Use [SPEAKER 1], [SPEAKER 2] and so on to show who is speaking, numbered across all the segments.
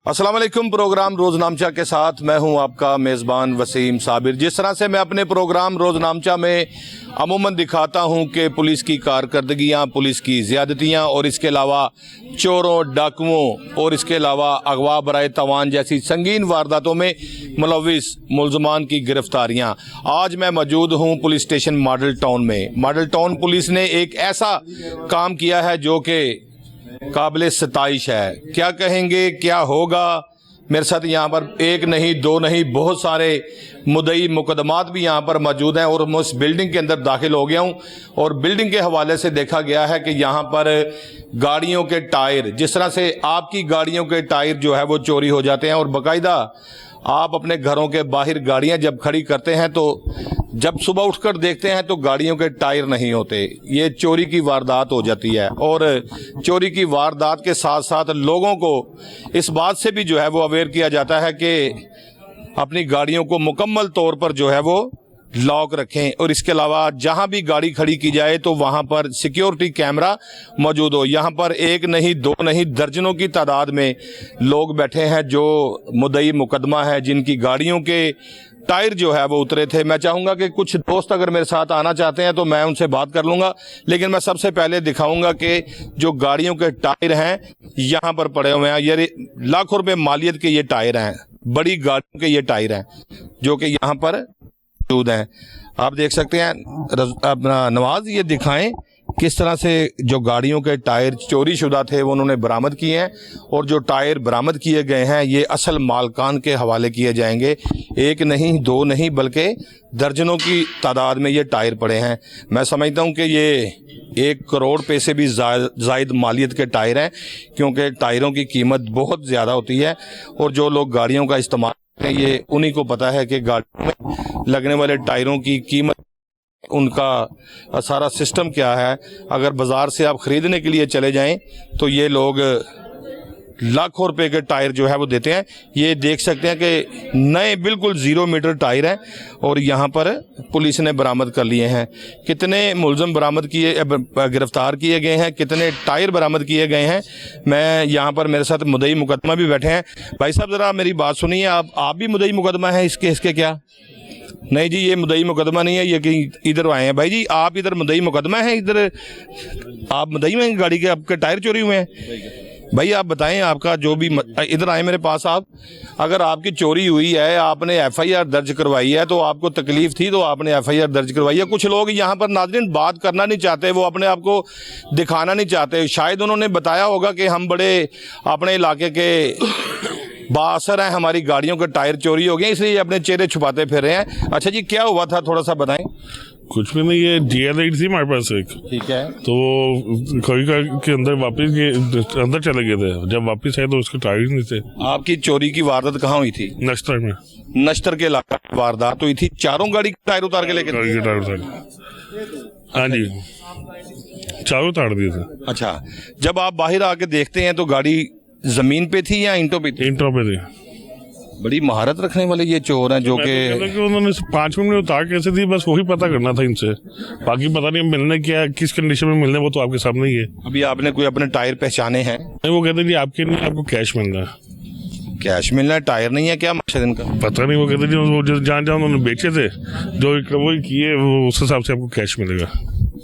[SPEAKER 1] अस्सलाम वालेकुम। प्रोग्राम रोजनामचा के साथ मैं हूं आपका मेज़बान वसीम साबिर। जिस तरह से मैं अपने प्रोग्राम रोजनामचा में अमूमन दिखाता हूं कि पुलिस की कारकर्दगियां, पुलिस की ज़्यादतियां और इसके अलावा चोरों, डाकुओं और इसके अलावा अगवा बराए तवान जैसी संगीन वारदातों में मुलविस मुलजमान की गिरफ्तारियां। आज मैं मौजूद हूं पुलिस स्टेशन मॉडल टाउन में। मॉडल टाउन पुलिस ने एक ऐसा काम किया है जो कि काबिल सताइश है। क्या कहेंगे, क्या होगा? मेरे साथ यहाँ पर एक नहीं, दो नहीं, बहुत सारे मुद्दई मुकदमात भी यहाँ पर मौजूद हैं और मैं उस बिल्डिंग के अंदर दाखिल हो गया हूँ और बिल्डिंग के हवाले से देखा गया है कि यहाँ पर गाड़ियों के टायर, जिस तरह से आपकी गाड़ियों के टायर जो है वो चोरी हो जाते हैं और बाकायदा आप अपने घरों के बाहर गाड़ियाँ जब खड़ी करते हैं तो जब सुबह उठकर देखते हैं तो गाड़ियों के टायर नहीं होते। ये चोरी की वारदात हो जाती है और चोरी की वारदात के साथ साथ लोगों को इस बात से भी जो है वो अवेयर किया जाता है कि अपनी गाड़ियों को मुकम्मल तौर पर जो है वो लॉक रखें और इसके अलावा जहां भी गाड़ी खड़ी की जाए तो वहां पर सिक्योरिटी कैमरा मौजूद हो। यहां पर एक नहीं, दो नहीं, दर्जनों की तादाद में लोग बैठे हैं जो मुद्दई मुकदमा है, जिनकी गाड़ियों के टायर जो है वो उतरे थे। मैं चाहूँगा कि कुछ दोस्त अगर मेरे साथ आना चाहते हैं तो मैं उनसे बात कर लूँगा, लेकिन मैं सबसे पहले दिखाऊँगा कि जो गाड़ियों के टायर हैं यहाँ पर पड़े हुए हैं। ये लाखों रुपए मालियत के ये टायर हैं, बड़ी गाड़ियों के ये टायर हैं जो कि यहाँ पर मौजूद हैं। आप देख सकते हैं। अपना नवाज ये दिखाएं किस तरह से जो गाड़ियों के टायर चोरी शुदा थे वो उन्होंने बरामद किए हैं और जो टायर बरामद किए गए हैं ये असल मालकान के हवाले किए जाएंगे। एक नहीं, दो नहीं, बल्कि दर्जनों की तादाद में ये टायर पड़े हैं। मैं समझता हूँ कि ये 1 करोड़ रुपये से भी ज़ायद मालियत के टायर हैं, क्योंकि टायरों की कीमत बहुत ज़्यादा होती है और जो लोग गाड़ियों का इस्तेमाल करते हैं ये उन्हीं को पता है कि गाड़ियों में लगने वाले टायरों की कीमत, उनका सारा सिस्टम क्या है। अगर बाज़ार से आप ख़रीदने के लिए चले जाएं तो ये लोग लाखों रुपए के टायर जो है वो देते हैं। ये देख सकते हैं कि नए बिल्कुल 0 मीटर टायर हैं और यहाँ पर पुलिस ने बरामद कर लिए हैं। कितने मुलज़म बरामद किए, गिरफ्तार किए गए हैं, कितने टायर बरामद किए गए हैं। मैं यहाँ पर मेरे साथ मुद्दई मुकदमा भी बैठे हैं। भाई साहब ज़रा मेरी बात सुनिए, आप भी मुद्दई मुकदमा है इस केस के क्या? नहीं जी, ये मुद्दई मुकदमा नहीं है, ये कहीं इधर आए हैं। भाई जी आप इधर मुद्दई मुकदमा है, इधर आप मुद्दई में गाड़ी के आपके टायर चोरी हुए हैं। भाई आप बताएं, आपका जो भी इधर आए मेरे पास आप, अगर आपकी चोरी हुई है, आपने FIR दर्ज करवाई है तो आपको तकलीफ थी तो आपने FIR दर्ज करवाई है। कुछ लोग यहाँ पर नाज़रीन बात करना नहीं चाहते, वो अपने आप को दिखाना नहीं चाहते। शायद उन्होंने बताया होगा कि हम बड़े अपने इलाके के बासर हैं, हमारी गाड़ियों के टायर चोरी हो गए इसलिए अपने चेहरे छुपाते फिर रहे हैं। अच्छा जी, क्या हुआ था थोड़ा सा बताएं।
[SPEAKER 2] कुछ भी नहीं, ये DL8 थी हमारे पास एक,
[SPEAKER 1] ठीक है।
[SPEAKER 2] तो कोई के अंदर वापस ये अंदर चले गए थे। जब वापस आए तो उसके टायर नहीं थे।
[SPEAKER 1] आपकी चोरी की वारदात कहाँ हुई थी?
[SPEAKER 2] नश्तर में,
[SPEAKER 1] नश्तर के इलाके में वारदात हुई थी। चारों गाड़ी के टायर उतार के लेके?
[SPEAKER 2] गाड़ी के टायर उतार, हाँ जी, चारों उतार दिए थे।
[SPEAKER 1] अच्छा, जब आप बाहर आके देखते हैं तो गाड़ी जमीन पे थी या ईंटों पे थी?
[SPEAKER 2] इंट्रो पे थे।
[SPEAKER 1] बड़ी महारत रखने वाले ये चोर हैं जो कि
[SPEAKER 2] उन्होंने 5 मिनट में उतार कैसे दी, बस वही पता करना था इनसे। बाकी पता नहीं मिलने क्या, किस कंडीशन में मिलने, वो तो आपके सामने ही है।
[SPEAKER 1] अभी आपने कोई अपने टायर पहचाने हैं?
[SPEAKER 2] नहीं, वो कहते जी आपके नहीं, आपको कैश मिलना है।
[SPEAKER 1] कैश मिलना है, टायर नहीं है, क्या मकसद इनका?
[SPEAKER 2] पता नहीं, वो कहते जी वो जहाँ जहाँ उन्होंने बेचे थे जो वही किए वो उस हिसाब से आपको कैश मिलेगा।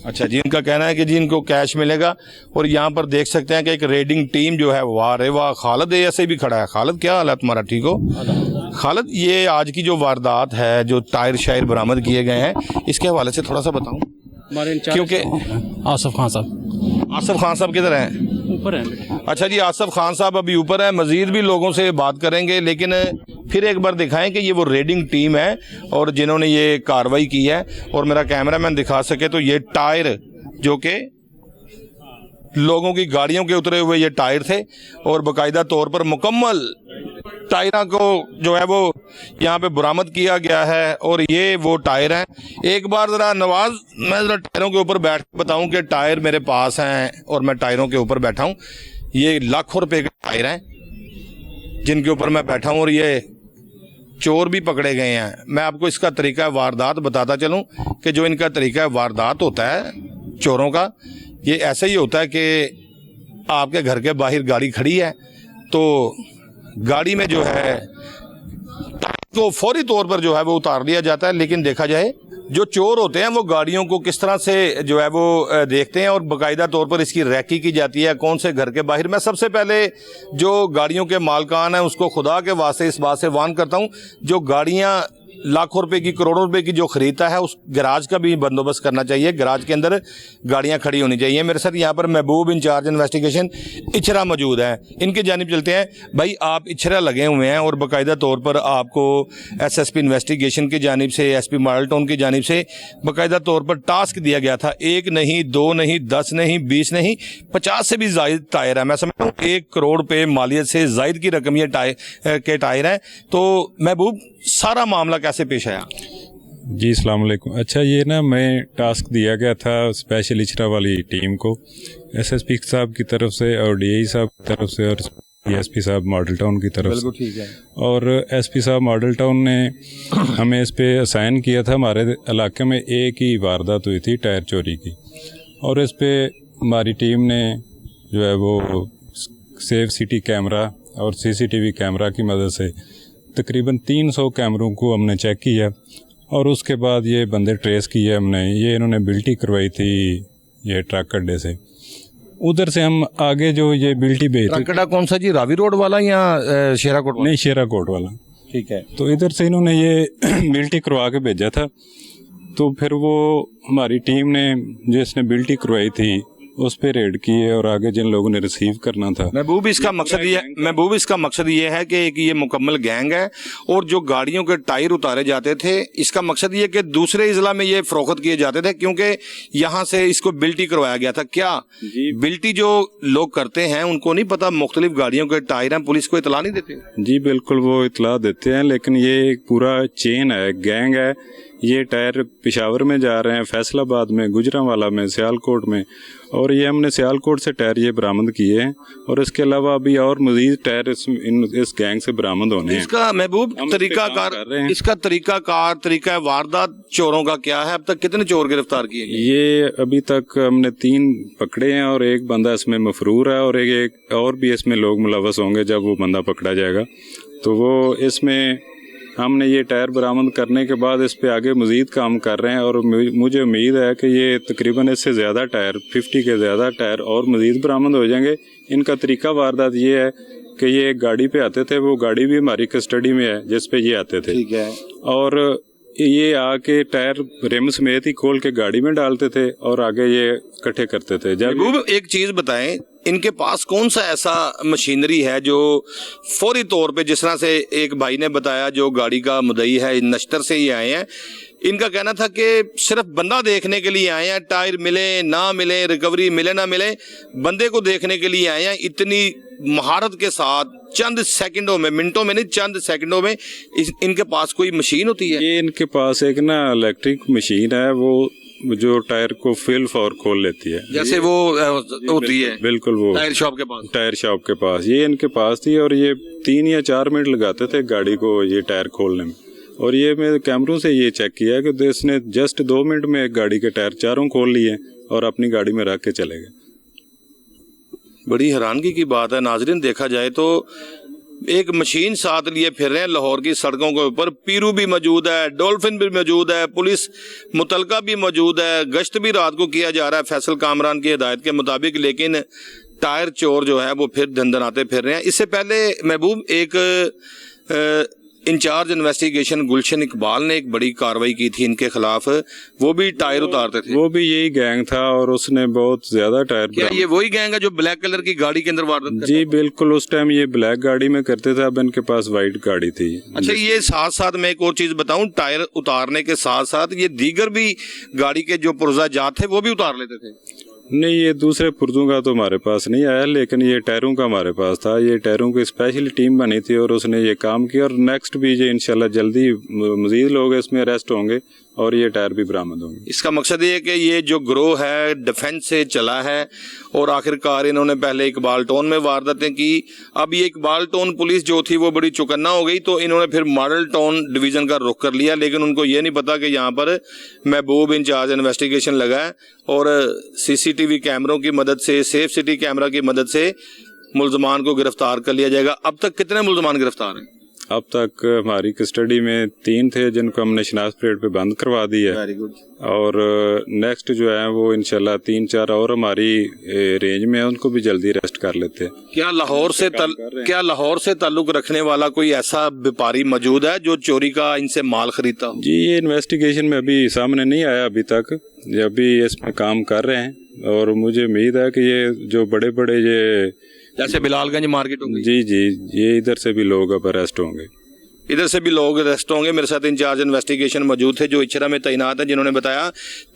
[SPEAKER 1] अच्छा जी, इनका कहना है कि जी इनको कैश मिलेगा। और यहाँ पर देख सकते हैं कि एक रेडिंग टीम जो है, वाह रे वाह, खालिद ऐसे भी खड़ा है। खालिद क्या हाल है तुम्हारा, ठीक हो? खालिद, ये आज की जो वारदात है, जो टायर शायर बरामद किए गए हैं, इसके हवाले से थोड़ा सा बताऊं, क्योंकि
[SPEAKER 3] आसिफ खान साहब।
[SPEAKER 1] आसिफ खान साहब किधर हैं?
[SPEAKER 3] ऊपर है।
[SPEAKER 1] अच्छा जी, आसिफ खान साहब अभी ऊपर है, मजीद भी लोगों से बात करेंगे, लेकिन फिर एक बार दिखाएं कि ये वो रेडिंग टीम है और जिन्होंने ये कार्रवाई की है। और मेरा कैमरामैन दिखा सके तो ये टायर जो कि लोगों की गाड़ियों के उतरे हुए ये टायर थे और बाकायदा तौर पर मुकम्मल टायरों को जो है वो यहाँ पे बरामद किया गया है और ये वो टायर हैं। एक बार ज़रा नवाज, मैं ज़रा टायरों के ऊपर बैठ के बताऊँ कि टायर मेरे पास हैं और मैं टायरों के ऊपर बैठा हूँ। ये लाखों रुपए के टायर हैं जिनके ऊपर मैं बैठा हूँ और ये चोर भी पकड़े गए हैं। मैं आपको इसका तरीका वारदात बताता चलूँ कि जो इनका तरीका वारदात होता है चोरों का, ये ऐसा ही होता है कि आपके घर के बाहर गाड़ी खड़ी है तो गाड़ी में जो है तो फौरी तौर पर जो है वो उतार लिया जाता है। लेकिन देखा जाए जो चोर होते हैं वो गाड़ियों को किस तरह से जो है वो देखते हैं और बाकायदा तौर पर इसकी रैकी की जाती है कौन से घर के बाहर। मैं सबसे पहले जो गाड़ियों के मालकान हैं उसको खुदा के वास्ते इस बात से वार्न करता हूं, जो गाड़ियां लाखों रुपए की करोड़ों रुपए की जो खरीदता है उस गैराज का भी बंदोबस्त करना चाहिए। गैराज के अंदर गाड़ियां खड़ी होनी चाहिए। मेरे साथ यहाँ पर महबूब इंचार्ज इन्वेस्टिगेशन इचरा मौजूद है, इनकी जानिब चलते हैं। भाई आप इचरा लगे हुए हैं और बाकायदा तौर पर आपको एसएसपी इन्वेस्टिगेशन की जानिब से, एसपी मॉडल टाउन की जानिब से बाकायदा तौर पर टास्क दिया गया था। 1 नहीं 2 नहीं 10 नहीं 20 नहीं 50 से भी जायद टायर है। मैं समझता हूँ 1 करोड़ रुपए मालियत से जायद की रकम ये टायर है। तो महबूब सारा मामला कैसे पेश आया?
[SPEAKER 4] जी अस्सलाम वालेकुम। अच्छा, ये ना मैं टास्क दिया गया था स्पेशल इचरा वाली टीम को एसएसपी साहब की तरफ से और डीआई साहब की तरफ से और एसपी साहब मॉडल टाउन की तरफ से।
[SPEAKER 1] ठीक है।
[SPEAKER 4] और एसपी साहब मॉडल टाउन ने हमें इस पे असाइन किया था। हमारे इलाके में एक ही वारदात हुई थी टायर चोरी की, और इस पे हमारी टीम ने जो है वो सेफ सिटी कैमरा और सीसीटीवी कैमरा की मदद से तकरीबन 300 कैमरों को हमने चेक किया, और उसके बाद ये बंदे ट्रेस किए हमने। ये इन्होंने बिल्टी करवाई थी ये ट्रक अड्डे से। उधर से हम आगे जो ये बिल्टी भेजते,
[SPEAKER 1] ट्रक कौन सा जी, रावी रोड वाला या शेराकोट वाला?
[SPEAKER 4] नहीं, शेराकोट वाला।
[SPEAKER 1] ठीक है।
[SPEAKER 4] तो इधर से इन्होंने ये बिल्टी करवा के भेजा था। तो फिर वो हमारी टीम ने जिसने बिल्टी करवाई थी उस पे रेड की है और आगे जिन लोगों ने रिसीव करना था।
[SPEAKER 1] महबूब इसका मकसद ये है कि एक ये मुकम्मल गैंग है, और जो गाड़ियों के टायर उतारे जाते थे इसका मकसद ये कि दूसरे इजला में ये फरोख्त किए जाते थे, क्योंकि यहाँ से इसको बिल्टी करवाया गया था। क्या बिल्टी जो लोग करते हैं उनको नहीं पता मुख्तलिफ गाड़ियों के टायर हैं, पुलिस को इतला नहीं देते?
[SPEAKER 4] जी बिल्कुल, वो इतला देते हैं, लेकिन ये एक पूरा चेन है, गैंग है। ये टायर पेशावर में जा रहे हैं, फैसलाबाद में, गुजरांवाला में, सियालकोट में, और ये हमने सियालकोट से टायर ये बरामद किए हैं। और इसके अलावा अभी और मजीद टायर इस गैंग से बरामद होने हैं।
[SPEAKER 1] इसका महबूब तरीका वारदात चोरों का क्या है? अब तक कितने चोर गिरफ्तार किए गए?
[SPEAKER 4] ये अभी तक हमने 3 पकड़े हैं और एक बंदा इसमें मफरूर है, और एक और भी इसमें लोग मुलव्वस होंगे जब वो बंदा पकड़ा जाएगा। तो वो इसमें हमने ये टायर बरामद करने के बाद इस पे आगे मजीद काम कर रहे हैं, और मुझे उम्मीद है कि ये तकरीबन इससे ज़्यादा टायर 50 के ज़्यादा टायर और मजीद बरामद हो जाएंगे। इनका तरीका वारदात ये है कि ये एक गाड़ी पे आते थे, वो गाड़ी भी हमारी कस्टडी में है जिस पे ये आते थे।
[SPEAKER 1] ठीक है। और
[SPEAKER 4] ये आके टायर रिम समेत ही खोल के गाड़ी में डालते थे और आगे ये इकट्ठे करते थे।
[SPEAKER 1] जब एक चीज बताएं, इनके पास कौन सा ऐसा मशीनरी है जो फौरी तौर पे, जिस तरह से एक भाई ने बताया जो गाड़ी का मुदई है नश्तर से ही आए हैं, इनका कहना था कि सिर्फ बंदा देखने के लिए आए हैं, टायर मिले ना मिले, रिकवरी मिले ना मिले, बंदे को देखने के लिए आए हैं। इतनी महारत के साथ चंद सेकंडों में, मिनटों में नहीं, चंद सेकंडों में इनके पास कोई मशीन होती है?
[SPEAKER 4] ये इनके पास एक ना इलेक्ट्रिक मशीन है, वो जो टायर को फिल फॉर खोल लेती है,
[SPEAKER 1] जैसे वो होती है।
[SPEAKER 4] बिल्कुल, वो टायर शॉप के पास ये इनके पास थी, और ये 3 या 4 मिनट लगाते थे गाड़ी को ये टायर खोलने में। और ये मैं कैमरों से ये चेक किया कि इसने जस्ट 2 मिनट में एक गाड़ी के टायर चारों खोल लिए और अपनी गाड़ी में रख के चले गए।
[SPEAKER 1] बड़ी हैरानगी की बात है नाजरीन। देखा जाए तो एक मशीन साथ लिए फिर रहे हैं लाहौर की सड़कों के ऊपर। पीरू भी मौजूद है, डॉल्फिन भी मौजूद है, पुलिस मुतलका भी मौजूद है, गश्त भी रात को किया जा रहा है फैसल कामरान की हिदायत के मुताबिक, लेकिन टायर चोर जो है वो फिर धंधनाते फिर रहे हैं। इससे पहले महबूब एक इंचार्ज इन्वेस्टिगेशन गुलशन इकबाल ने एक बड़ी कार्रवाई की थी इनके खिलाफ, वो भी टायर उतारते थे।
[SPEAKER 4] वो भी यही गैंग था और उसने बहुत ज्यादा टायर।
[SPEAKER 1] क्या ये वही गैंग है जो ब्लैक कलर की गाड़ी के अंदर वारदात करता?
[SPEAKER 4] जी बिल्कुल, उस टाइम ये ब्लैक गाड़ी में करते थे, अब इनके पास व्हाइट गाड़ी थी।
[SPEAKER 1] अच्छा, ये साथ साथ मैं एक और चीज बताऊं, टायर उतारने के साथ साथ ये दीगर भी गाड़ी के जो पुर्जा जात थे वो भी उतार लेते थे?
[SPEAKER 4] नहीं, ये दूसरे पुर्जों का तो हमारे पास नहीं आया, लेकिन ये टायरों का हमारे पास था। ये टायरों की स्पेशल टीम बनी थी और उसने ये काम किया, और नेक्स्ट भी ये इंशाल्लाह जल्दी मजीद लोग इसमें अरेस्ट होंगे और ये टायर भी बरामद होंगे।
[SPEAKER 1] इसका मकसद ये है कि ये जो ग्रोह है डिफेंस से चला है, और आखिरकार इन्होंने पहले इकबाल टाउन में वारदातें की। अब ये इकबाल टाउन पुलिस जो थी वो बड़ी चौकन्ना हो गई, तो इन्होंने फिर मॉडल टाउन डिवीजन का रुख कर लिया, लेकिन उनको ये नहीं पता कि यहाँ पर महबूब इंचार्ज इन्वेस्टिगेशन लगा है, और सीसीटीवी कैमरों की मदद से, सेफ सिटी कैमरा की मदद से मुलजमान को गिरफ्तार कर लिया जाएगा। अब तक कितने मुलजमान गिरफ्तार हैं?
[SPEAKER 4] अब तक हमारी कस्टडी में 3 थे जिनको हमने शनाख्त परेड पे बंद करवा दी है,
[SPEAKER 1] वेरी गुड।
[SPEAKER 4] और नेक्स्ट जो है वो इंशाल्लाह 3-4 और हमारी रेंज में है, उनको भी जल्दी अरेस्ट कर लेते हैं।
[SPEAKER 1] क्या लाहौर से ताल्लुक रखने वाला कोई ऐसा व्यापारी मौजूद है जो चोरी का इनसे माल खरीदता हो?
[SPEAKER 4] जी ये इन्वेस्टिगेशन में अभी सामने नहीं आया अभी तक, अभी इसमें काम कर रहे हैं, और मुझे उम्मीद है कि ये जो बड़े बड़े ये
[SPEAKER 1] जैसे बिलालगंज मार्केट होंगी,
[SPEAKER 4] जी ये इधर से भी लोग अब अरेस्ट होंगे,
[SPEAKER 1] इधर से भी लोग अरेस्ट होंगे। मेरे साथ इंचार्ज इन्वेस्टिगेशन मौजूद थे जो इचरा में तैनात है, जिन्होंने बताया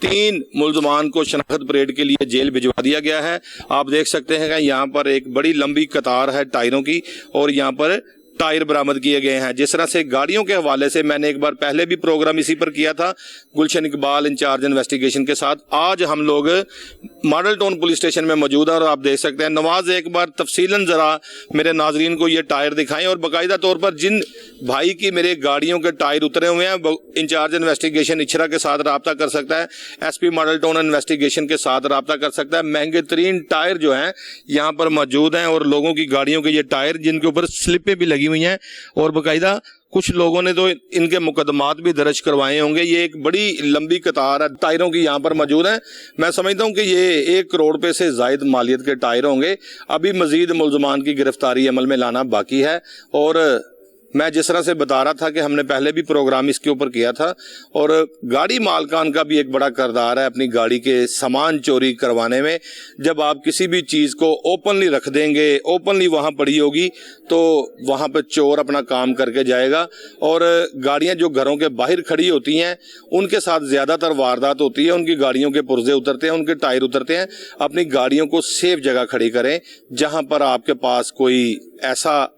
[SPEAKER 1] 3 मुलजमान को शनाख्त परेड के लिए जेल भिजवा दिया गया है। आप देख सकते हैं कि यहाँ पर एक बड़ी लंबी कतार है टायरों की, और यहाँ पर टायर बरामद किए गए हैं। जिस तरह से गाड़ियों के हवाले से मैंने एक बार पहले भी प्रोग्राम इसी पर किया था गुलशन इकबाल इंचार्ज इन्वेस्टिगेशन के साथ। आज हम लोग मॉडल टाउन पुलिस स्टेशन में मौजूद हैं और आप देख सकते हैं। नवाज एक बार तफसीलन जरा मेरे नाजरीन को ये टायर दिखाएं, और बाकायदा तौर पर जिन भाई की मेरे गाड़ियों के टायर उतरे हुए हैं इंचार्ज इन्वेस्टिगेशन इचरा के साथ रब्ता कर सकता है, SP मॉडल टाउन इन्वेस्टिगेशन के साथ रब्ता कर सकता है। महंगे तरीन टायर जो हैं यहाँ पर मौजूद हैं, और लोगों की गाड़ियों के ये टायर जिनके ऊपर स्लिपें भी लगी हुई हैं, और बाकायदा कुछ लोगों ने तो इनके मुकदमात भी दर्ज करवाए होंगे। ये एक बड़ी लंबी कतार है टायरों की यहाँ पर मौजूद है। मैं समझता हूँ कि ये 1 करोड़ रुपए से जायद मालियत के टायर होंगे। अभी मजीद मुलजमान की गिरफ्तारी अमल में लाना बाकी है, और मैं जिस तरह से बता रहा था कि हमने पहले भी प्रोग्राम इसके ऊपर किया था, और गाड़ी मालकान का भी एक बड़ा किरदार है अपनी गाड़ी के सामान चोरी करवाने में। जब आप किसी भी चीज़ को ओपनली रख देंगे, ओपनली वहाँ पड़ी होगी, तो वहाँ पर चोर अपना काम करके जाएगा। और गाड़ियाँ जो घरों के बाहर खड़ी होती हैं उनके साथ ज़्यादातर वारदात होती है। उनकी गाड़ियों के पुर्जे उतरते हैं, उनके टायर उतरते हैं। अपनी गाड़ियों को सेफ जगह खड़ी करें जहाँ पर आपके पास कोई ऐसा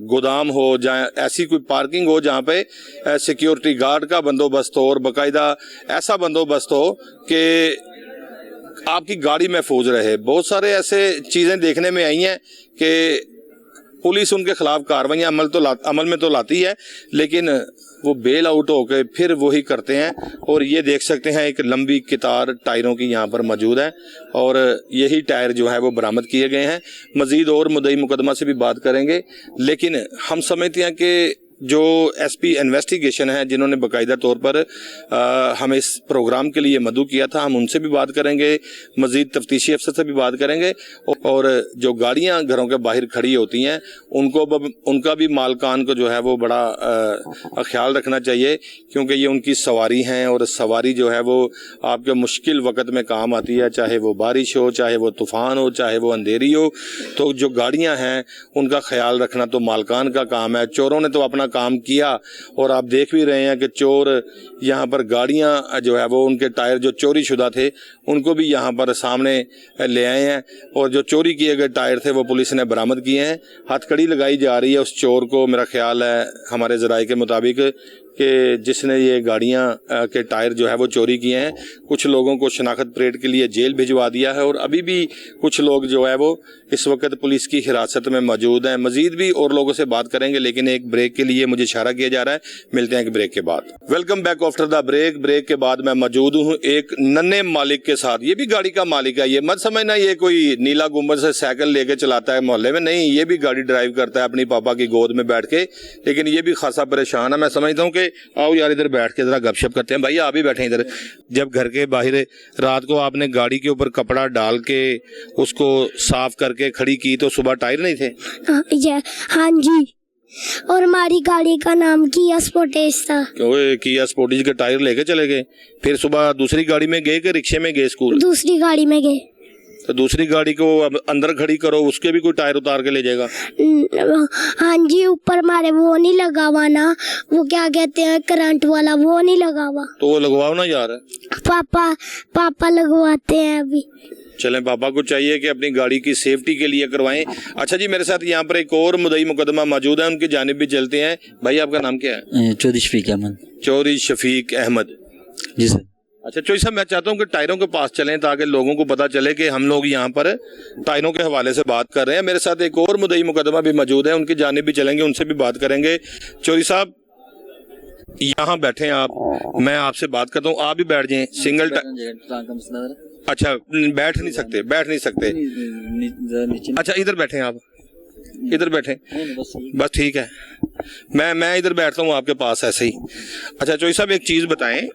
[SPEAKER 1] गोदाम हो, जहाँ ऐसी कोई पार्किंग हो जहाँ पे सिक्योरिटी गार्ड का बंदोबस्त हो, और बाकायदा ऐसा बंदोबस्त हो कि आपकी गाड़ी महफूज रहे। बहुत सारे ऐसे चीज़ें देखने में आई हैं कि पुलिस उनके खिलाफ कार्रवाइयाँ अमल में तो लाती है, लेकिन वो बेल आउट होकर फिर वही करते हैं। और ये देख सकते हैं एक लंबी कतार टायरों की यहाँ पर मौजूद है, और यही टायर जो है वो बरामद किए गए हैं। मजीद और मुद्दई मुकदमा से भी बात करेंगे, लेकिन हम समझते हैं कि जो SP इन्वेस्टिगेशन है जिन्होंने बाकायदा तौर पर हमें इस प्रोग्राम के लिए मदऊ किया था, हम उनसे भी बात करेंगे, मजीद तफ्तीशी अफसर से भी बात करेंगे। और जो गाड़ियां घरों के बाहर खड़ी होती हैं उनका भी मालकान को जो है वो बड़ा ख्याल रखना चाहिए, क्योंकि ये उनकी सवारी हैं, और सवारी जो है वो आपके मुश्किल वक़्त में काम आती है, चाहे वो बारिश हो, चाहे वो तूफ़ान हो, चाहे वो अंधेरी हो। तो जो गाड़ियाँ हैं उनका ख्याल रखना तो मालकान का काम है। चोरों ने तो अपना काम किया, और आप देख भी रहे हैं कि चोर यहाँ पर गाड़ियाँ जो है वो उनके टायर जो चोरी शुदा थे उनको भी यहाँ पर सामने ले आए हैं, और जो चोरी किए गए टायर थे वो पुलिस ने बरामद किए हैं। हथकड़ी लगाई जा रही है उस चोर को, मेरा ख्याल है हमारे ज़राए के मुताबिक, कि जिसने ये गाड़ियाँ के टायर जो है वो चोरी किए हैं। कुछ लोगों को शनाख्त परेड के लिए जेल भिजवा दिया है, और अभी भी कुछ लोग जो है वो इस वक्त पुलिस की हिरासत में मौजूद हैं। मजीद भी और लोगों से बात करेंगे, लेकिन एक ब्रेक के लिए मुझे इशारा किया जा रहा है। मिलते हैं एक ब्रेक के बाद। Welcome back after the break. Break के बाद मैं मौजूद हूँ एक नन्हे मालिक के साथ। ये भी गाड़ी का मालिक है। ये मत समझना ये कोई नीला गुंबद से साइकिल लेके चलाता है मोहल्ले में, नहीं, ये भी गाड़ी ड्राइव करता है अपनी पापा की गोद में बैठ के, लेकिन ये भी खासा परेशान है। मैं समझता हूँ कि आओ यार इधर बैठ के जरा गपशप करते हैं। भाई आप भी बैठे इधर। जब घर के बाहर रात को आपने गाड़ी के ऊपर कपड़ा डाल के उसको साफ करके खड़ी की, तो सुबह टायर नहीं थे?
[SPEAKER 5] हाँ जी, और हमारी गाड़ी का नाम किया स्पोर्टेज था।
[SPEAKER 1] ओए किया स्पोर्टेज के टायर लेके चले गए, फिर सुबह दूसरी गाड़ी में गए कि रिक्शे में गए स्कूल?
[SPEAKER 5] दूसरी गाड़ी में गए।
[SPEAKER 1] तो दूसरी गाड़ी को अब अंदर खड़ी करो, उसके भी कोई टायर उतार के ले जाएगा?
[SPEAKER 5] हाँ जी, ऊपर हमारे वो नहीं लगा हुआ ना, वो क्या कहते हैं करंट वाला, वो नहीं लगा हुआ।
[SPEAKER 1] तो वो लगवाओ ना यार।
[SPEAKER 5] पापा लगवाते हैं अभी।
[SPEAKER 1] चलें, पापा को चाहिए कि अपनी गाड़ी की सेफ्टी के लिए करवाएं। अच्छा जी, मेरे साथ यहाँ पर एक और मुद्दई मुकदमा मौजूद है, उनकी जानिब भी चलते हैं। भाई आपका नाम क्या है?
[SPEAKER 6] चौधरी शफीक अहमद।
[SPEAKER 1] चौधरी शफीक अहमद
[SPEAKER 6] जी सर।
[SPEAKER 1] अच्छा चौधरी साहब, मैं चाहता हूँ कि टायरों के पास चलें ताकि लोगों को पता चले कि हम लोग यहाँ पर टायरों के हवाले से बात कर रहे हैं। मेरे साथ एक और मुद्दई मुकदमा भी मौजूद है, उनकी जानिब भी चलेंगे, उनसे भी बात करेंगे। चौधरी साहब, यहाँ बैठे आप, मैं आपसे बात करता हूँ, आप भी बैठ जाएं। सिंगल अच्छा, बैठ नहीं सकते। अच्छा, इधर बैठे आप, इधर बैठे, बस ठीक है। मैं इधर बैठता हूँ आपके पास ऐसे ही। अच्छा चौधरी साहब, एक चीज बताएं,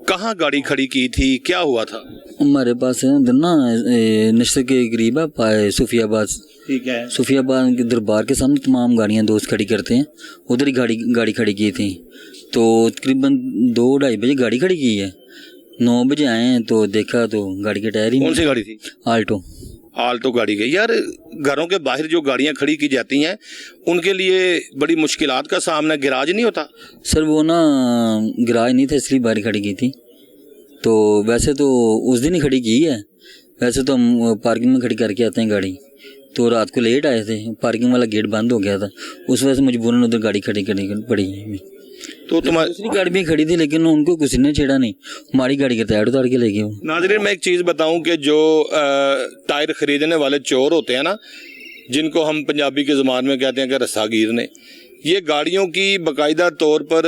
[SPEAKER 1] कहाँ गाड़ी खड़ी की थी, क्या हुआ था?
[SPEAKER 6] हमारे पास है उधर ना नशे के करीब है सूफियाबाद।
[SPEAKER 1] ठीक है।
[SPEAKER 6] सूफियाबाद के दरबार के सामने तमाम गाड़ियां दोस्त खड़ी करते हैं, उधर ही गाड़ी खड़ी की थी। तो तकरीबन 2-2:30 बजे गाड़ी खड़ी की है। 9 बजे आए हैं तो देखा तो गाड़ी के टायर ही
[SPEAKER 1] कौन सी गाड़ी थी?
[SPEAKER 6] आल्टो
[SPEAKER 1] गाड़ी गई। यार, घरों के बाहर जो गाड़ियां खड़ी की जाती हैं उनके लिए बड़ी मुश्किलात का सामना, गिराज नहीं होता?
[SPEAKER 6] सर वो ना गिराज नहीं था इसलिए बाहर खड़ी की थी। तो वैसे तो उस दिन ही खड़ी की है, वैसे तो हम पार्किंग में खड़ी करके आते हैं गाड़ी। तो रात को लेट आए थे, पार्किंग वाला गेट बंद हो गया था, उस वजह से मजबूरन उधर गाड़ी खड़ी पड़ी है।
[SPEAKER 1] तो तुम्हारी
[SPEAKER 6] दूसरी गाड़ी भी खड़ी थी लेकिन उनको किसी ने छेड़ा नहीं, हमारी गाड़ी के टायर उतार के ले गए।
[SPEAKER 1] नाज़रीन, मैं एक चीज़ बताऊं कि जो टायर खरीदने वाले चोर होते हैं ना, जिनको हम पंजाबी के ज़बान में कहते हैं कि रस्सागीर ने, ये गाड़ियों की बाकायदा तौर पर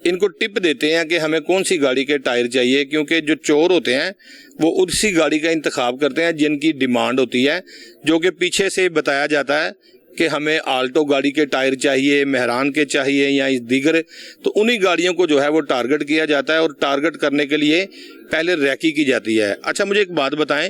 [SPEAKER 1] इनको टिप देते हैं कि हमें कौन सी गाड़ी के टायर चाहिए, क्योंकि जो चोर होते हैं वो उसी गाड़ी का इंतखाब करते हैं जिनकी डिमांड होती है, जो कि पीछे से बताया जाता है कि हमें आल्टो गाड़ी के टायर चाहिए, मेहरान के चाहिए या इस दीगर। तो उन्हीं गाड़ियों को जो है वो टारगेट किया जाता है और टारगेट करने के लिए पहले रैकी की जाती है। अच्छा, मुझे एक बात बताएं,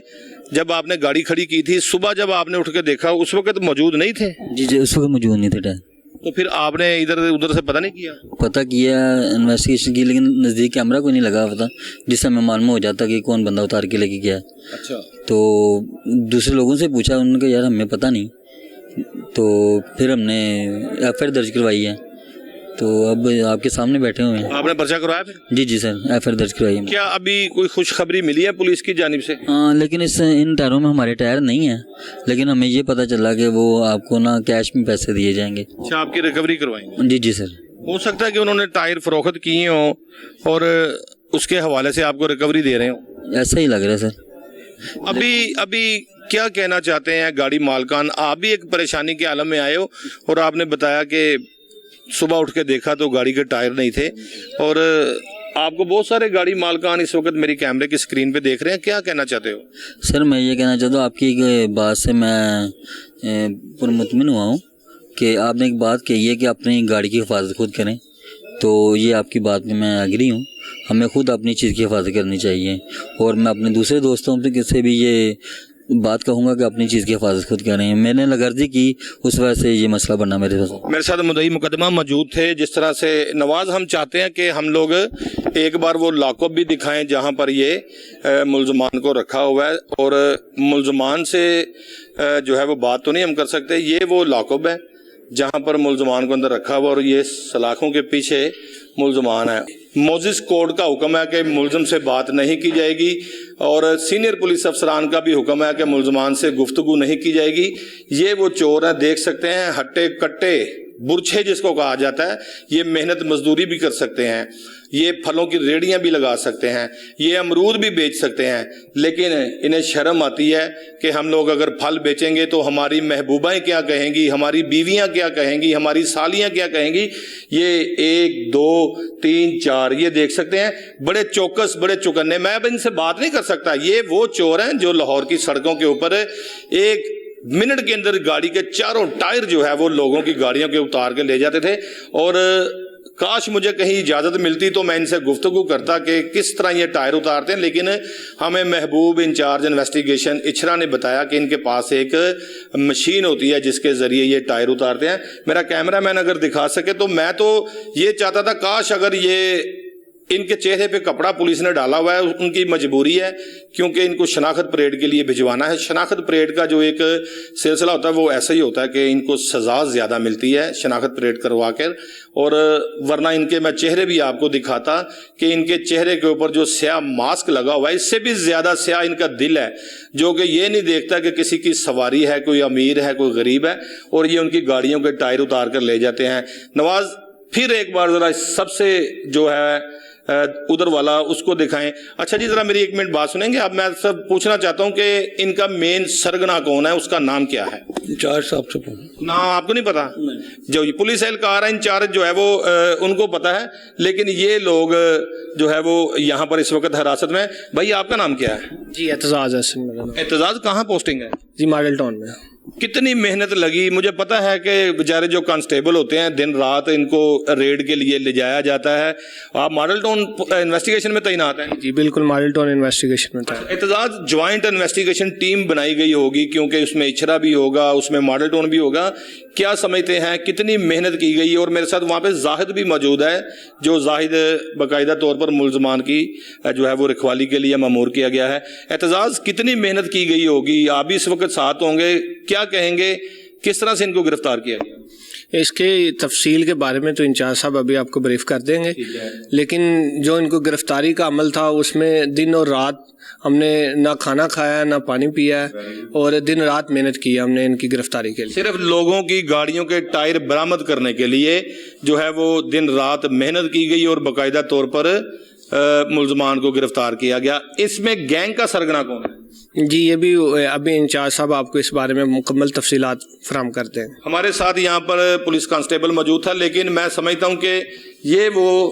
[SPEAKER 1] जब आपने गाड़ी खड़ी की थी सुबह, जब आपने उठ के देखा उस वक्त मौजूद नहीं थे?
[SPEAKER 6] जी उस वक्त मौजूद नहीं थे टायर।
[SPEAKER 1] तो फिर आपने इधर उधर से पता नहीं किया?
[SPEAKER 6] पता किया, इन्वेस्टिगेशन की, लेकिन नज़दीक कैमरा कोई नहीं लगा पता जिससे हमें मालूम हो जाता कि कौन बंदा उतार के लेके गया।
[SPEAKER 1] अच्छा।
[SPEAKER 6] तो दूसरे लोगों से पूछा, उन्होंने कहा यार हमें पता नहीं। तो फिर हमने एफआईआर दर्ज करवाई है, तो अब आपके सामने बैठे हुए हैं।
[SPEAKER 1] आपने पर्चा करवाया फिर?
[SPEAKER 6] जी सर, एफआईआर दर्ज करवाई है।
[SPEAKER 1] क्या अभी कोई खुशखबरी मिली है पुलिस की जानिब से?
[SPEAKER 6] हाँ, लेकिन इन टायरों में हमारे टायर नहीं है, लेकिन हमें ये पता चला कि वो आपको ना कैश में पैसे दिए जाएंगे।
[SPEAKER 1] अच्छा, आपकी रिकवरी करवाएंगे?
[SPEAKER 6] जी सर।
[SPEAKER 1] हो सकता है कि उन्होंने टायर फरोख्त किए हों और उसके हवाले से आपको रिकवरी दे रहे हो,
[SPEAKER 6] ऐसा ही लग रहा है सर।
[SPEAKER 1] अभी क्या कहना चाहते हैं गाड़ी मालकान? आप भी एक परेशानी के आलम में आए हो और आपने बताया कि सुबह उठ के देखा तो गाड़ी के टायर नहीं थे, और आपको बहुत सारे गाड़ी मालकान इस वक्त मेरी कैमरे की स्क्रीन पे देख रहे हैं, क्या कहना चाहते हो?
[SPEAKER 6] सर मैं ये कहना चाहता हूँ, आपकी एक बात से मैं पुरमुतमिन हुआ हूँ कि आपने एक बात कही है कि अपनी गाड़ी की हिफाजत खुद करें, तो ये आपकी बात में मैं एग्री हूँ। हमें खुद अपनी चीज़ की हिफाजत करनी चाहिए, और मैं अपने दूसरे दोस्तों से किसी भी ये बात कहूँगा कि अपनी चीज़ की हिफाजत खुद करें। मैंने लगर्जी की, उस वजह से ये मसला बना मेरे
[SPEAKER 1] साथ मुद्दई मुकदमा मौजूद थे। जिस तरह से नवाज, हम चाहते हैं कि हम लोग एक बार वो लॉकअप भी दिखाएं जहां पर ये मुल्जमान को रखा हुआ है, और मुल्जमान से जो है वो बात तो नहीं हम कर सकते। ये वो लॉकअप है जहां पर मुल्जमान को अंदर रखा हुआ, और ये सलाखों के पीछे मुल्जमान है। मोजिस कोड का हुक्म है कि मुल्जम से बात नहीं की जाएगी, और सीनियर पुलिस अफसरान का भी हुक्म है कि मुल्जमान से गुफ्तगू नहीं की जाएगी। ये वो चोर हैं, देख सकते हैं, हट्टे कट्टे बुरछे जिसको कहा जाता है। ये मेहनत मजदूरी भी कर सकते हैं, ये फलों की रेड़ियां भी लगा सकते हैं, ये अमरूद भी बेच सकते हैं, लेकिन इन्हें शर्म आती है कि हम लोग अगर फल बेचेंगे तो हमारी महबूबाएं क्या कहेंगी, हमारी बीवियां क्या कहेंगी, हमारी सालियां क्या कहेंगी। ये 1 2 3 4 ये देख सकते हैं, बड़े चौकस, बड़े चौकन्ने। मैं अब इनसे बात नहीं कर सकता। ये वो चोर हैं जो लाहौर की सड़कों के ऊपर 1 मिनट के अंदर गाड़ी के चारों टायर जो है वो लोगों की गाड़ियों के उतार के ले जाते थे। और काश मुझे कहीं इजाज़त मिलती तो मैं इनसे गुफ्तगू करता कि किस तरह ये टायर उतारते हैं, लेकिन हमें महबूब इंचार्ज इन्वेस्टिगेशन इचरा ने बताया कि इनके पास एक मशीन होती है जिसके ज़रिए ये टायर उतारते हैं। मेरा कैमरामैन अगर दिखा सके तो मैं तो ये चाहता था, काश अगर ये इनके चेहरे पे कपड़ा पुलिस ने डाला हुआ है, उनकी मजबूरी है क्योंकि इनको शनाख्त परेड के लिए भिजवाना है। शनाख्त परेड का जो एक सिलसिला होता है वो ऐसा ही होता है कि इनको सज़ा ज़्यादा मिलती है शनाख्त परेड करवा कर, और वरना इनके मैं चेहरे भी आपको दिखाता कि इनके चेहरे के ऊपर जो स्याह मास्क लगा हुआ है, इससे भी ज़्यादा स्याह इनका दिल है, जो कि ये नहीं देखता कि किसी की सवारी है, कोई अमीर है, कोई गरीब है, और ये उनकी गाड़ियों के टायर उतार कर ले जाते हैं। नवाज, फिर एक बार ज़रा सबसे जो है ادھر والا اس کو دکھائیں. اچھا جی ذرا میری ایک منٹ بات سنیں گے آپ. میں سب پوچھنا چاہتا ہوں کہ ان کا مین سرگنا کون ہے, اس کا نام کیا ہے؟
[SPEAKER 7] انچارج صاحب سے
[SPEAKER 1] نام آپ کو نہیں پتا؟ جو یہ پولیس اہلکار ہے انچارج جو ہے وہ ان کو پتا ہے, لیکن یہ لوگ جو ہے وہ یہاں پر اس وقت حراست میں. بھائی آپ کا نام کیا ہے؟
[SPEAKER 7] جی اعتزاز ہے.
[SPEAKER 1] اعتزاز, کہاں پوسٹنگ ہے؟
[SPEAKER 7] جی ماڈل ٹاؤن میں.
[SPEAKER 1] کتنی محنت لگی. مجھے پتا ہے کہ بیچارے جو کانسٹیبل ہوتے ہیں دن رات ان کو ریڈ کے لیے لے جایا جاتا ہے. آپ ماڈل ٹاؤن انویسٹیگیشن میں تعینات ہیں؟
[SPEAKER 7] جی بالکل ماڈل ٹاؤن انویسٹیگیشن میں تھا.
[SPEAKER 1] اعتزاز, جوائنٹ انویسٹیگیشن ٹیم بنائی گئی ہوگی کیونکہ اس میں اچھرا بھی ہوگا, اس میں ماڈل ٹاؤن بھی ہوگا. کیا سمجھتے ہیں کتنی محنت کی گئی؟ اور میرے ساتھ وہاں پہ زاہد بھی موجود ہے, جو زاہد باقاعدہ طور پر ملزمان کی جو ہے وہ رکھوالی کے لیے مامور کیا گیا ہے. اعتزاز, کتنی محنت کی گئی ہوگی؟ آپ بھی اس وقت ساتھ ہوں گے, کیا کہیں گے کس طرح سے ان کو گرفتار کیا گیا؟
[SPEAKER 7] اس کے تفصیل کے بارے میں تو انچارج صاحب ابھی آپ کو بریف کر دیں گے, لیکن جو ان کو گرفتاری کا عمل تھا اس میں دن اور رات ہم نے نہ کھانا کھایا نہ پانی پیا, اور دن رات محنت کی ہم نے ان کی گرفتاری کے لیے.
[SPEAKER 1] صرف لوگوں کی گاڑیوں کے ٹائر برآمد کرنے کے لیے جو ہے وہ دن رات محنت کی گئی اور باقاعدہ طور پر ملزمان کو گرفتار کیا گیا. اس میں گینگ کا سرگنا کون ہے؟
[SPEAKER 7] جی یہ بھی ابھی انچارج صاحب آپ کو اس بارے میں مکمل تفصیلات فراہم کرتے ہیں.
[SPEAKER 1] ہمارے ساتھ یہاں پر پولیس کانسٹیبل موجود تھا, لیکن میں سمجھتا ہوں کہ یہ وہ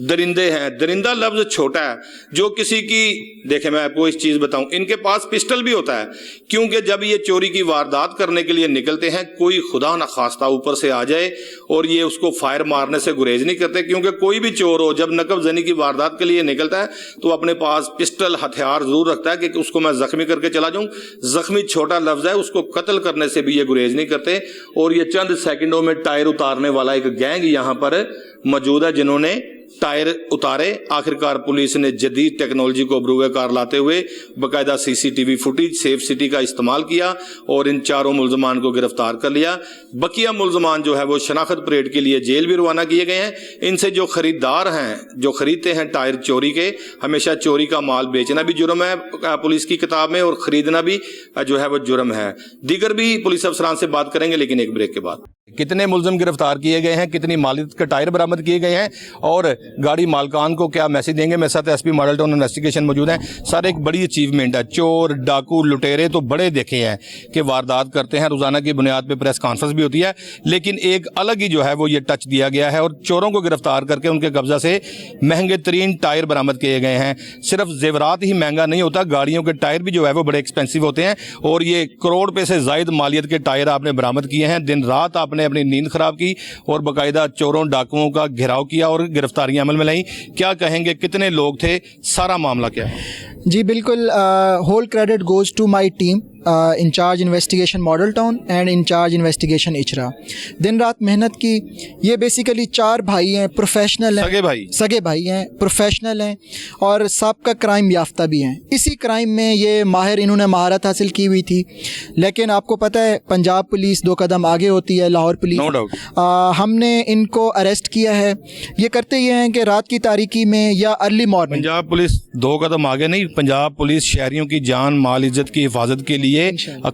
[SPEAKER 1] درندے ہیں. درندہ لفظ چھوٹا ہے. جو کسی کی, دیکھیں میں آپ کو اس چیز بتاؤں, ان کے پاس پسٹل بھی ہوتا ہے, کیونکہ جب یہ چوری کی واردات کرنے کے لیے نکلتے ہیں کوئی خدا نخواستہ اوپر سے آ جائے اور یہ اس کو فائر مارنے سے گریز نہیں کرتے, کیونکہ کوئی بھی چور ہو جب نقب زنی کی واردات کے لیے نکلتا ہے تو اپنے پاس پسٹل ہتھیار ضرور رکھتا ہے کہ اس کو میں زخمی کر کے چلا جاؤں. زخمی چھوٹا لفظ ہے, اس کو قتل کرنے سے بھی یہ گریز نہیں کرتے. اور یہ چند سیکنڈوں میں ٹائر اتارنے والا ایک گینگ یہاں پر موجود ہے جنہوں نے ٹائر اتارے. آخرکار پولیس نے جدید ٹیکنالوجی کو بروئے کار لاتے ہوئے باقاعدہ C C T V footage safe city کا استعمال کیا اور ان چاروں ملزمان کو گرفتار کر لیا. بقیہ ملزمان جو ہے وہ شناخت پریڈ کے لیے جیل بھی روانہ کیے گئے ہیں. ان سے جو خریدار ہیں, جو خریدتے ہیں ٹائر چوری کے, ہمیشہ چوری کا مال بیچنا بھی جرم ہے پولیس کی کتاب میں, اور خریدنا بھی جو ہے وہ جرم ہے. دیگر بھی پولیس افسران سے بات کریں گے, لیکن ایک بریک کے بعد. کتنے ملزم گرفتار کیے گئے ہیں, کتنی مالیت کے ٹائر برآمد کیے گئے ہیں, اور گاڑی مالکان کو کیا میسج دیں گے. میرے ساتھ S P model town investigation موجود ہیں. سر ایک بڑی اچیومنٹ ہے. چور, ڈاکو, لٹیرے تو بڑے دیکھے ہیں کہ واردات کرتے ہیں, روزانہ کی بنیاد پہ پریس کانفرنس بھی ہوتی ہے, لیکن ایک الگ ہی جو ہے وہ یہ ٹچ دیا گیا ہے اور چوروں کو گرفتار کر کے ان کے قبضہ سے مہنگے ترین ٹائر برآمد کیے گئے ہیں. صرف زیورات ہی مہنگا نہیں ہوتا, گاڑیوں کے ٹائر بھی جو ہے وہ بڑے ایکسپینسو ہوتے ہیں, اور یہ کروڑ روپے سے زائد مالیت کے ٹائر آپ نے برآمد کیے ہیں. دن رات آپ نے اپنی نیند خراب کی اور باقاعدہ چوروں ڈاکوؤں کا گھیراؤ کیا اور گرفتاریاں عمل میں لائیں. کیا کہیں گے, کتنے لوگ تھے, سارا معاملہ کیا ہے؟
[SPEAKER 8] جی بالکل, whole credit goes to my team, incharge investigation model town and incharge investigation Ichhra. دن رات محنت کی. یہ بیسیکلی 4 بھائی ہیں, پروفیشنل ہیں, سگے بھائی ہیں, پروفیشنل ہیں اور سابقہ کرائم یافتہ بھی ہیں. اسی کرائم میں یہ ماہر, انہوں نے مہارت حاصل کی ہوئی تھی, لیکن آپ کو پتہ ہے پنجاب پولیس 2 قدم آگے ہوتی ہے, لاہور پولیس. ہم نے ان کو اریسٹ کیا ہے. یہ کرتے یہ ہیں کہ رات کی تاریکی میں یا ارلی مارننگ.
[SPEAKER 1] پنجاب پولیس 2 قدم آگے نہیں, پنجاب پولیس شہریوں کی جان مال عزت کی حفاظت کے لیے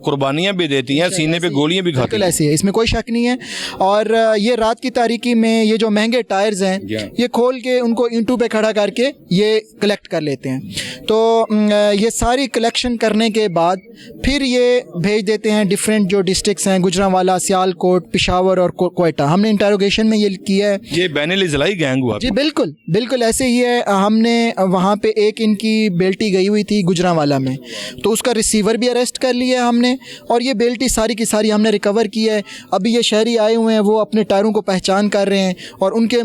[SPEAKER 1] قربانیاں بھی دیتی ہیں, سینے پہ گولیاں بھی کھاتی ہیں.
[SPEAKER 8] ایسی ہے, اس میں کوئی شک نہیں ہے. اور یہ رات کی تاریکی میں یہ جو مہنگے ٹائرز ہیں یہ کھول کے ان کو اینٹوں پہ کھڑا کر کے یہ کلیکٹ کر لیتے ہیں. تو یہ ساری کلیکشن کرنے کے بعد پھر یہ بھیج دیتے ہیں ڈفرینٹ جو ڈسٹرکٹس ہیں, گجرانوالا, سیال کوٹ, پشاور اور کوئٹہ. ہم نے انٹروگیشن میں یہ کیا ہے.
[SPEAKER 1] یہ بین الاضلاعی گینگ ہوا.
[SPEAKER 8] جی بالکل بالکل ایسے ہی ہے. ہم نے وہاں پہ ایک ان کی بیلٹی گئی ہوئی تھی گجرانوالا میں, تو اس کا ریسیور بھی اریسٹ کر لیا ہم نے, اور یہ بیلٹی ساری کی ساری ہم نے ریکور کی ہے. ابھی یہ شہری آئے ہوئے ہیں, وہ اپنے ٹائروں کو پہچان کر رہے ہیں, اور ان کے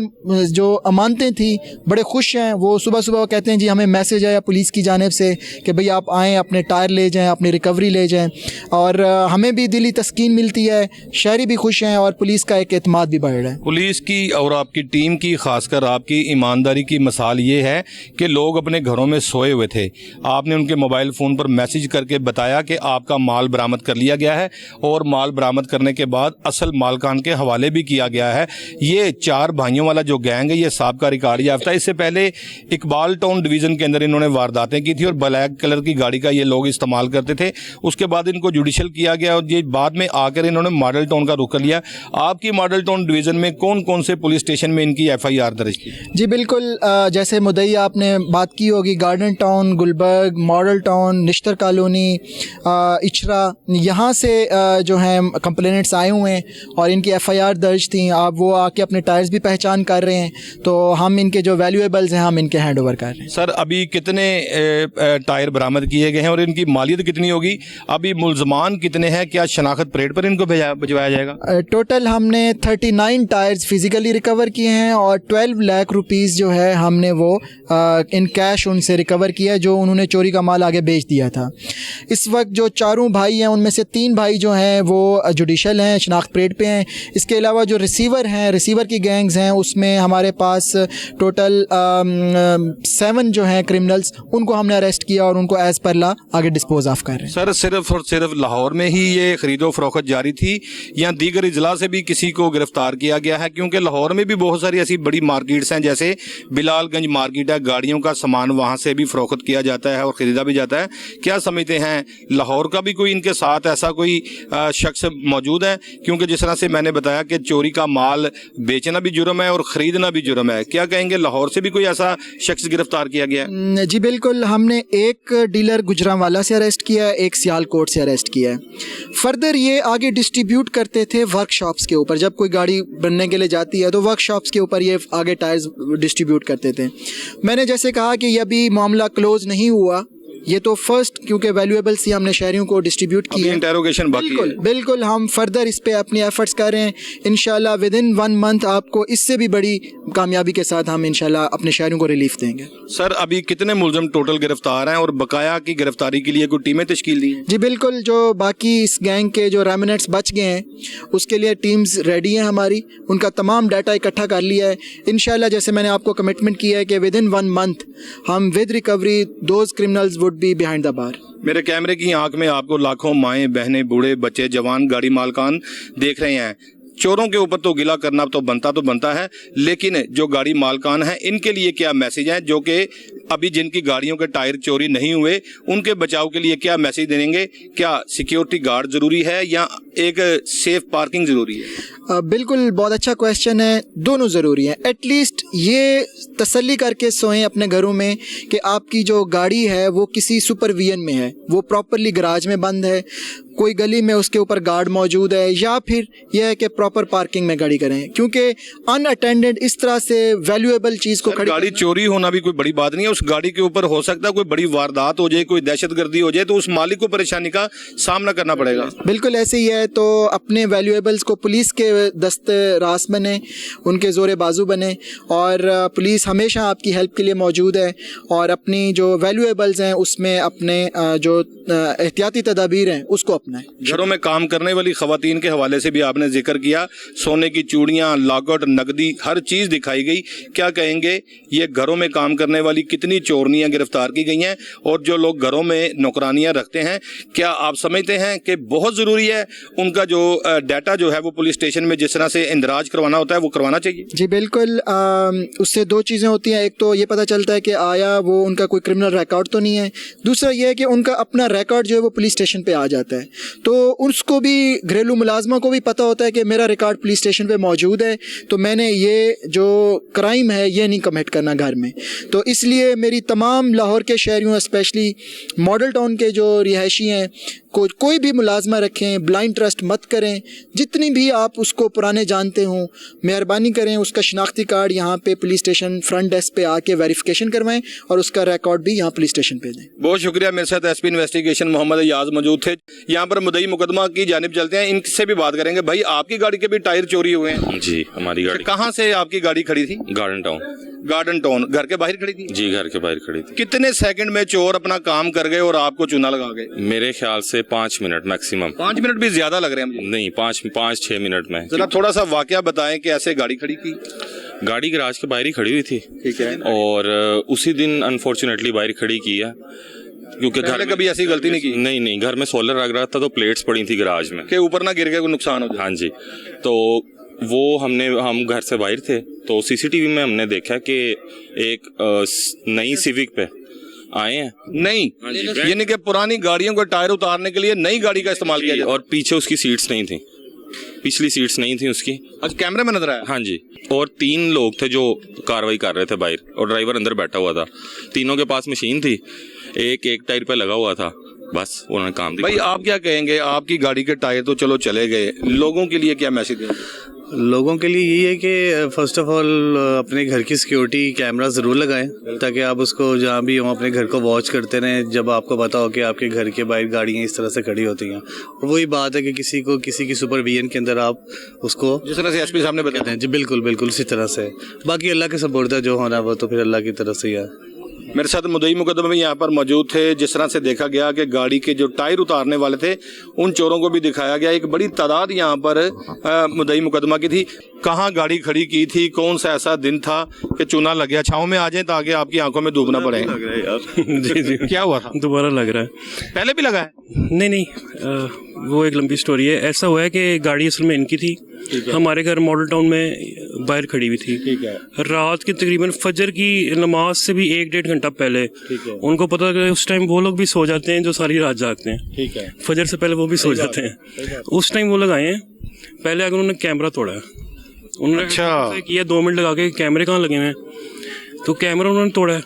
[SPEAKER 8] جو امانتیں تھیں بڑے خوش ہیں. وہ صبح صبح کہتے ہیں جی ہمیں میسج آیا پولیس کی جانب سے کہ بھئی آپ آئیں, اپنے ٹائر لے جائیں, اپنی ریکوری لے جائیں, اور ہمیں بھی دلی تسکین ملتی ہے, شہری بھی خوش ہیں, اور پولیس کا ایک اعتماد بھی بڑھ رہا ہے.
[SPEAKER 1] پولیس کی اور آپ کی ٹیم کی, خاص کر آپ کی ایمانداری کی مثال یہ ہے کہ لوگ اپنے گھروں میں سوئے ہوئے تھے, से आपने उनके मोबाइल फ़ोन पर मैसेज करके बताया कि आपका माल बरामद कर लिया गया है और माल बरामद करने के बाद असल मालकान के हवाले भी किया गया है। ये 4 भाइयों वाला जो गैंग है ये साबका रिकॉर्ड याफ्ता है। इससे पहले इकबाल टाउन डिवीज़न के अंदर इन्होंने वारदातें की थी और ब्लैक कलर की गाड़ी का ये लोग इस्तेमाल करते थे। उसके बाद इनको जुडिशल किया गया और ये बाद में आकर इन्होंने मॉडल टाउन का रुख कर लिया। आपकी मॉडल टाउन डिवीज़न में कौन कौन से पुलिस स्टेशन में इनकी FIR दर्ज की?
[SPEAKER 8] जी बिल्कुल, जैसे मुद्दई आपने बात की होगी, Garden Town, Gulberg, Model Town, Nishtar Colony, Ichhra, यहाँ से जो हैं कंप्लेनेंट्स आए हुए हैं और इनकी FIR दर्ज थी। आप वो आके अपने टायर्स भी पहचान कर रहे हैं, तो हम इनके जो वैल्यूएबल्स हैं हम इनके हैंड ओवर कर रहे हैं।
[SPEAKER 1] सर अभी कितने टायर बरामद किए गए हैं और इनकी मालियत कितनी होगी? अभी मुल्जमान कितने हैं? क्या शनाख्त परेड पर इनको भिजवाया जाएगा?
[SPEAKER 8] टोटल हमने 39 टायर्स फिजिकली रिकवर किए हैं और 12 लाख रुपीस जो है हमने वो इन कैश उनसे रिकवर किया है, जो उन्होंने चोरी का माल आगे बेच दिया था। इस वक्त जो 4 भाई हैं उनमें से 3 भाई जो हैं वो जुडिशल हैं, शनाख्त परेड पे हैं। इसके अलावा जो रिसीवर हैं, रिसीवर की गैंग्स हैं, उसमें हमारे पास टोटल 7 जो हैं क्रिमिनल्स, उनको हमने अरेस्ट किया और उनको एज़ पर ला आगे डिस्पोज ऑफ कर रहे हैं।
[SPEAKER 1] सर सिर्फ और सिर्फ लाहौर में ही ये खरीदो फरोख्त जारी थी या दीगर इजला से भी किसी को गिरफ्तार किया गया है? क्योंकि लाहौर में भी बहुत सारी ऐसी बड़ी मार्केट्स हैं, जैसे बिलालगंज मार्केट है, गाड़ियों का सामान वहाँ से भी फरोख्त किया जाता है और ख़रीदा भी जाता है। क्या समझते हैं लाहौर का भी कोई इनके साथ ऐसा कोई शख्स मौजूद है? क्योंकि जिस तरह से मैंने बताया कि चोरी का माल बेचना भी जुर्म है और ख़रीदना भी जुर्म है। क्या कहेंगे लाहौर से भी कोई ऐसा शख्स गिरफ्तार किया गया है?
[SPEAKER 8] जी बिल्कुल, हमने एक डीलर गुजरांवाला से अरेस्ट किया है, एक सियालकोट से अरेस्ट किया है। फर्दर ये आगे डिस्ट्रीब्यूट करते थे वर्कशॉप्स के ऊपर। जब कोई गाड़ी बनने के लिए जाती है तो वर्कशॉप्स के ऊपर ये आगे टायर्स डिस्ट्रीब्यूट करते थे। मैंने जैसे कहा कि ये अभी मामला क्लोज नहीं हुआ, ये तो फर्स्ट क्योंकि वैल्यूएबल्स ही हमने शहरियों को डिस्ट्रीब्यूट की है।
[SPEAKER 1] इंटेरोगेशन बाकी है।
[SPEAKER 8] बिल्कुल हम फर्दर इस पे अपनी एफर्ट्स कर रहे हैं। इंशाल्लाह विद इन 1 मंथ आपको इससे भी बड़ी कामयाबी के साथ हम इंशाल्लाह अपने शहरियों को रिलीफ देंगे।
[SPEAKER 1] सर अभी कितने मुलजम टोटल गिरफ्तार हैं और बकाया की गिरफ्तारी के लिए कोई टीमें तश्कील दी हैं?
[SPEAKER 8] जी बिल्कुल, जो बाकी इस गैंग के जो रेमिनेट्स बच गए हैं उसके लिए टीम्स रेडी हैं हमारी, उनका तमाम डाटा इकट्ठा कर लिया है। इंशाल्लाह जैसे मैंने आपको कमिटमेंट किया है कि विद इन 1 मंथ हम with recovery those criminals would be behind the bar.
[SPEAKER 1] मेरे कैमरे की आंख में आपको लाखों माएँ, बहनें, बूढ़े, बच्चे, जवान, गाड़ी मालकान देख रहे हैं। चोरों के ऊपर तो गिला करना तो बनता है, लेकिन जो गाड़ी मालकान हैं इनके लिए क्या मैसेज है, जो कि अभी जिनकी गाड़ियों के टायर चोरी नहीं हुए उनके बचाव के लिए क्या मैसेज देंगे? क्या सिक्योरिटी गार्ड ज़रूरी है या एक सेफ पार्किंग ज़रूरी है?
[SPEAKER 8] बिल्कुल, बहुत अच्छा क्वेश्चन है। दोनों ज़रूरी हैं। एटलीस्ट ये तसल्ली करके सोएं अपने घरों में कि आपकी जो गाड़ी है वो किसी सुपरविजन में है, वो प्रॉपरली गराज में बंद है, कोई गली में उसके ऊपर गार्ड मौजूद है, या फिर यह है कि प्रॉपर पार्किंग में गाड़ी करें। क्योंकि अनअटेंडेड इस तरह से वैल्यूएबल चीज़ को खड़ी
[SPEAKER 1] गाड़ी चोरी होना भी कोई बड़ी बात नहीं है। उस गाड़ी के ऊपर हो सकता है कोई बड़ी वारदात हो जाए, कोई दहशतगर्दी हो जाए, तो उस मालिक को परेशानी का सामना करना पड़ेगा।
[SPEAKER 8] बिल्कुल ऐसे ही है। तो अपने वैल्यूएबल्स को पुलिस के दस्ते रास बने, उनके ज़ोरे बाजू बने, और पुलिस हमेशा आपकी हेल्प के लिए मौजूद है। और अपनी जो वैल्यूएबल्स हैं उसमें अपने जो एहतियाती तदाबीर हैं उसको अपनाएं।
[SPEAKER 1] घरों में काम करने वाली खवातीन के हवाले से भी आपने जिक्र किया, सोने की चूड़ियाँ, लॉकेट, नकदी, हर चीज़ दिखाई गई। क्या कहेंगे ये घरों में काम करने वाली कितनी चोरनियाँ गिरफ्तार की गई हैं? और जो लोग घरों में नौकरानियाँ रखते हैं, क्या आप समझते हैं कि बहुत ज़रूरी है उनका जो डाटा जो है वो पुलिस स्टेशन में जिस तरह से इंदराज करवाना होता है वो करवाना चाहिए?
[SPEAKER 8] जी बिल्कुल, उससे 2 चीज़ें होती हैं। एक तो ये पता चलता है कि आया वो उनका कोई क्रिमिनल रिकॉर्ड तो नहीं है, दूसरा ये है कि उनका अपना रिकॉर्ड जो है वो पुलिस स्टेशन पे आ जाता है। तो उसको भी, घरेलू मुलाजमा को भी पता होता है कि मेरा रिकॉर्ड पुलिस स्टेशन पे मौजूद है, तो मैंने ये जो क्राइम है ये नहीं कमिट करना घर में। तो इसलिए मेरी तमाम लाहौर के शहरियों, स्पेशली मॉडल टाउन के जो रिहायशी हैं, कोई भी मुलाजमा रखें, ब्लाइंड ट्रस्ट मत करें। जितनी भी आप उसको पुराने जानते हों, मेहरबानी करें उसका शनाख्ती कार्ड यहाँ पे पुलिस स्टेशन फ्रंट डेस्क पे आके वेरिफिकेशन करवाएं और उसका रिकॉर्ड भी यहाँ पुलिस स्टेशन पे दें।
[SPEAKER 1] बहुत शुक्रिया। मेरे साथ एसपी इन्वेस्टिगेशन मोहम्मद अयाज मौजूद थे। यहाँ पर मुद्दई मुकदमा की जानिब चलते हैं, इनसे भी बात करेंगे। भाई आपकी गाड़ी के भी टायर चोरी हुए हैं?
[SPEAKER 9] जी, हमारी गाड़ी।
[SPEAKER 1] कहाँ से आपकी गाड़ी खड़ी थी?
[SPEAKER 9] Garden town.
[SPEAKER 1] गार्डन टाउन, घर के बाहर खड़ी थी?
[SPEAKER 9] जी, घर के बाहर खड़ी थी।
[SPEAKER 1] कितने सेकंड में चोर अपना काम कर गए और आपको चूना लगा गए?
[SPEAKER 9] मेरे ख्याल से 5 मिनट मैक्सिमम।
[SPEAKER 1] 5 मिनट भी ज्यादा लग रहे हैं मुझे।
[SPEAKER 9] नहीं, 5-6 मिनट में।
[SPEAKER 1] जरा थोड़ा सा वाकया बताएं कि ऐसे गाड़ी खड़ी की।
[SPEAKER 9] गाड़ी गैराज के बाहर ही खड़ी हुई थी,
[SPEAKER 1] ठीक है।
[SPEAKER 9] और उसी दिन अनफॉर्चुनेटली बाहर खड़ी की है, क्योंकि घर
[SPEAKER 1] पहले
[SPEAKER 9] में
[SPEAKER 1] कभी ऐसी गलती नहीं की
[SPEAKER 9] नहीं घर में सोलर लग रहा था तो प्लेट्स पड़ी थी गैराज में,
[SPEAKER 1] कि ऊपर ना गिर के कोई नुकसान हो जाए?
[SPEAKER 9] हाँ जी। तो वो हम घर से बाहर थे तो सीसीटीवी में हमने देखा कि एक नई सिविक पे आए हैं,
[SPEAKER 1] नहीं, यानी कि पुरानी गाड़ियों को टायर उतारने के लिए नई गाड़ी का इस्तेमाल किया जाता है।
[SPEAKER 9] और पीछे उसकी सीट्स नहीं थी, पिछली सीट्स नहीं थी उसकी।
[SPEAKER 1] आज कैमरे में नजर आया?
[SPEAKER 9] हाँ जी। और 3 लोग थे जो कार्रवाई कर रहे थे बाहर, और ड्राइवर अंदर बैठा हुआ था। तीनों के पास मशीन थी, एक टायर पे लगा हुआ था, बस उन्होंने काम दिया।
[SPEAKER 1] भाई आप क्या कहेंगे, आपकी गाड़ी के टायर तो चलो चले गए, लोगों के लिए क्या मैसेज देंगे?
[SPEAKER 10] लोगों के लिए यही है कि फर्स्ट ऑफ ऑल अपने घर की सिक्योरिटी कैमरा ज़रूर लगाएं, ताकि आप उसको जहाँ भी हो अपने घर को वॉच करते रहें, जब आपको पता हो कि आपके घर के बाहर गाड़ियाँ इस तरह से खड़ी होती हैं। और वही बात है कि किसी की सुपरविजन के अंदर आप उसको,
[SPEAKER 1] जिस तरह से एसपी साहब ने बताया
[SPEAKER 10] जी बिल्कुल उसी तरह से। बाकी अल्लाह के सपोर्ट है, जो होना वो तो फिर अल्लाह की तरफ से ही है।
[SPEAKER 1] मेरे साथ मुद्दई मुकदमे में यहाँ पर मौजूद थे। जिस तरह से देखा गया कि गाड़ी के जो टायर उतारने वाले थे उन चोरों को भी दिखाया गया। एक बड़ी तादाद यहाँ पर मुद्दई मुकदमा की थी। कहाँ गाड़ी खड़ी की थी, कौन सा ऐसा दिन था कि चूना लग गया? छाँव में आ जाए ताकि आपकी आंखों में डूबना पड़े।
[SPEAKER 3] जी
[SPEAKER 1] क्या हुआ था?
[SPEAKER 3] दोबारा लग रहा है।
[SPEAKER 1] पहले भी लगा है?
[SPEAKER 3] नहीं, वो एक लंबी स्टोरी है। ऐसा हुआ है कि गाड़ी असल में इनकी थी, हमारे घर मॉडल टाउन में बाहर खड़ी हुई थी।
[SPEAKER 1] ठीक है।
[SPEAKER 3] रात की तकरीबन फजर की नमाज से भी 1-1.5 घंटा पहले उनको पता कि उस टाइम वो लोग भी सो जाते हैं जो सारी रात जागते हैं।
[SPEAKER 1] ठीक है।
[SPEAKER 3] फजर से पहले वो भी सो जाते हैं। उस टाइम वो लोग आए हैं, पहले अगर उन्होंने कैमरा तोड़ा है, उन्होंने
[SPEAKER 1] अच्छा
[SPEAKER 3] किया 2 मिनट लगा के कैमरे कहाँ लगे हुए हैं, तो कैमरा उन्होंने तोड़ा है,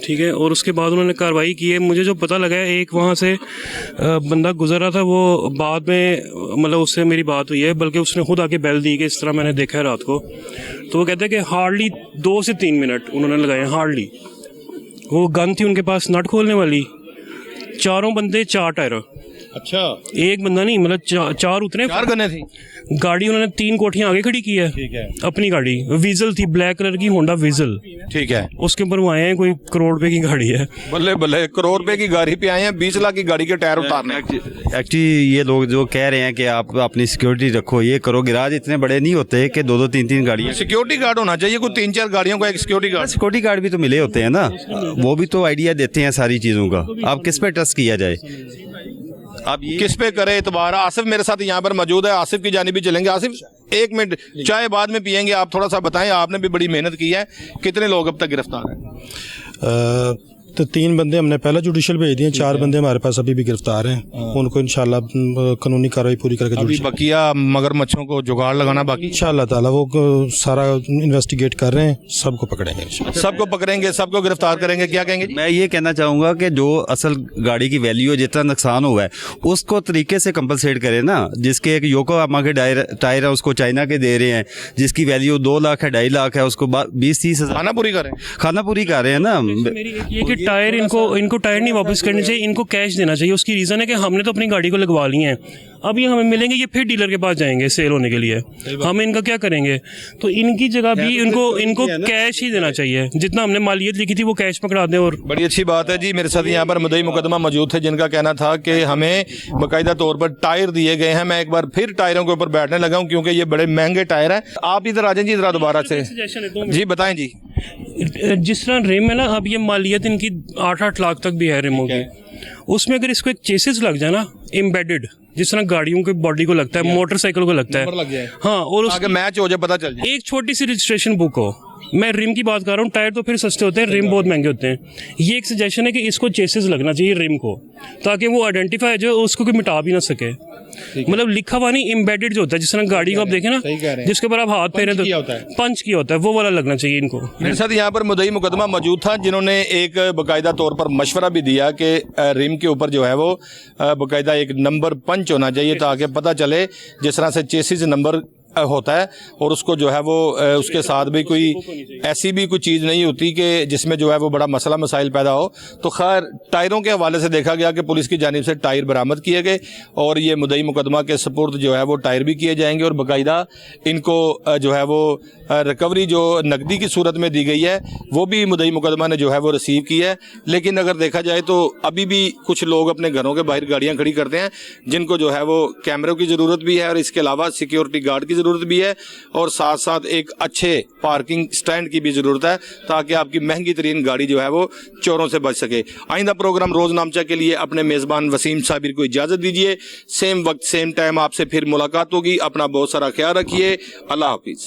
[SPEAKER 3] ठीक है। और उसके बाद उन्होंने कार्रवाई की है। मुझे जो पता लगा है, एक वहाँ से बंदा गुजर रहा था, वो बाद में मतलब उससे मेरी बात हुई है, बल्कि उसने खुद आके बेल दी कि इस तरह मैंने देखा है रात को। तो वो कहते हैं कि हार्डली 2 से 3 मिनट उन्होंने लगाए, हार्डली। वो गन थी उनके पास नट खोलने वाली, चारों बंदे 4 टायर।
[SPEAKER 1] अच्छा,
[SPEAKER 3] एक बंदा नहीं, मतलब 4 उतरे।
[SPEAKER 1] 4 गने थी।
[SPEAKER 3] गाड़ी उन्होंने 3 कोठियां आगे खड़ी की है।
[SPEAKER 1] ठीक है।
[SPEAKER 3] अपनी गाड़ी वीजल थी, ब्लैक कलर की होंडा वीजल।
[SPEAKER 1] ठीक है।
[SPEAKER 3] उसके ऊपर वो आए हैं, कोई करोड़ रुपए की गाड़ी है।
[SPEAKER 1] बल्ले बल्ले, करोड़ रुपए की गाड़ी पे आए हैं, 20 लाख की गाड़ी के टायर उतारने।
[SPEAKER 11] एक्चुअली ये लोग जो कह रहे हैं कि आप अपनी सिक्योरिटी रखो, ये करो, गिराज इतने बड़े नहीं होते कि 2-2 3-3 गाड़ियाँ।
[SPEAKER 1] सिक्योरिटी गार्ड होना चाहिए, कोई 3-4 गाड़ियों का एक सिक्योरिटी गार्ड
[SPEAKER 11] भी तो मिले होते हैं ना, वो भी तो आइडिया देते हैं सारी चीज़ों का। आप किस पे ट्रस्ट किया जाए, आप ये
[SPEAKER 1] किस पे करे एतबार? आसिफ मेरे साथ यहाँ पर मौजूद है, आसिफ की जानिब भी चलेंगे। आसिफ, 1 मिनट, चाय बाद में पियेंगे, आप थोड़ा सा बताएं, आपने भी बड़ी मेहनत की है, कितने लोग अब तक गिरफ्तार हैं?
[SPEAKER 12] तो 3 बंदे हमने पहले जुडिशल भेज दिए, 4 बंदे हमारे पास अभी भी गिरफ्तार हैं। उनको इंशाल्लाह कानूनी कार्रवाई पूरी करके
[SPEAKER 1] अभी बकिया मगरमच्छों को जुगाड़ लगाना बाकी,
[SPEAKER 12] इंशाल्लाह ताला वो सारा इन्वेस्टिगेट कर रहे हैं, सबको पकड़ेंगे,
[SPEAKER 1] सबको पकड़ेंगे, सबको गिरफ्तार करेंगे। क्या कहेंगे?
[SPEAKER 11] मैं ये कहना चाहूँगा कि जो असल गाड़ी की वैल्यू है, जितना नुकसान हुआ है, उसको तरीके से कंपनसेट करें ना। जिसके एक योकोहामा के टायर है, उसको चाइना के दे रहे हैं, जिसकी वैल्यू 2 लाख है, 2.5 लाख है, उसको 20-30 हज़ार खाना पूरी कर रहे हैं ना।
[SPEAKER 3] ये कि टायर इनको टायर नहीं वापस करने चाहिए, इनको कैश देना चाहिए। उसकी रीज़न है कि हमने तो अपनी गाड़ी को लगवा ली है, अब ये हमें मिलेंगे, ये फिर डीलर के पास जाएंगे सेल होने के लिए, हम इनका क्या करेंगे? तो इनकी जगह भी इनको कैश ही देना चाहिए, जितना हमने मालियत लिखी थी वो कैश पकड़ा दें। और
[SPEAKER 1] बड़ी अच्छी बात है जी। मेरे साथ यहाँ पर मुद्दई मुकदमा मौजूद थे, जिनका कहना था कि हमें बाकायदा तौर पर टायर दिए गए हैं। मैं एक बार फिर टायरों के ऊपर बैठने लगा हूँ, क्योंकि ये बड़े महंगे टायर हैं। आप इधर आ जाएं जी, जरा दोबारा से जी बताएं जी।
[SPEAKER 3] जिस तरह रिम है ना, अब ये मालियत इनकी 8-8 लाख तक भी है रिमों की। उसमें अगर इसको एक चेसिस लग जाए ना, एम्बेडेड, जिस तरह गाड़ियों के बॉडी को लगता है, मोटरसाइकिल को लगता है, हाँ, और
[SPEAKER 1] आगे मैच हो जाए, पता चल जाए,
[SPEAKER 3] एक छोटी सी रजिस्ट्रेशन बुक हो। मैं रिम की बात कर रहा हूँ, टायर तो फिर सस्ते होते हैं, रिम बहुत महंगे होते हैं। ये एक सजेशन है कि इसको चेसिस लगना चाहिए रिम को, ताकि वो आइडेंटिफाई जो उसको कोई मिटा भी ना सके। मतलब लिखा हुआ नहीं, एम्बेडेड जो होता है, जिस तरह गाड़ी को आप देखें ना, जिसके ऊपर आप हाथ फेरे तो पंच किया होता है, वो वाला लगना चाहिए इनको।
[SPEAKER 1] मेरे साथ यहाँ पर मुद्दई मुकदमा मौजूद था, जिन्होंने एक बाकायदा तौर पर मशवरा भी दिया कि रिम के ऊपर जो है वो बाकायदा एक नंबर पंच होना चाहिए, ताकि पता चले जिस तरह से चेसिस नंबर होता है, और उसको जो है वो उसके साथ भी कोई ऐसी भी कोई चीज़ नहीं होती कि जिसमें जो है वो बड़ा मसला मसाइल पैदा हो। तो खैर, टायरों के हवाले से देखा गया कि पुलिस की जानिब से टायर बरामद किए गए, और ये मुद्दई मुकदमा के सपुर्द जो है वो टायर भी किए जाएंगे, और बाकायदा इनको जो है वो रिकवरी जो नकदी की सूरत में दी गई है वो भी मुद्दई मुकदमा ने जो है वो रिसीव की है। लेकिन अगर देखा जाए तो अभी भी कुछ लोग अपने घरों के बाहर गाड़ियाँ खड़ी करते हैं, जिनको जो है वो कैमरों की ज़रूरत भी है, और इसके अलावा सिक्योरिटी गार्ड की ज़रूरत ضرورت بھی ہے اور ساتھ ساتھ ایک اچھے پارکنگ سٹینڈ کی بھی ضرورت ہے تاکہ آپ کی مہنگی ترین گاڑی جو ہے وہ چوروں سے بچ سکے. آئندہ پروگرام روز نامچہ کے لیے اپنے میزبان وسیم صابر کو اجازت دیجیے. سیم وقت سیم ٹائم آپ سے پھر ملاقات ہوگی. اپنا بہت سارا خیال رکھیے. اللہ حافظ.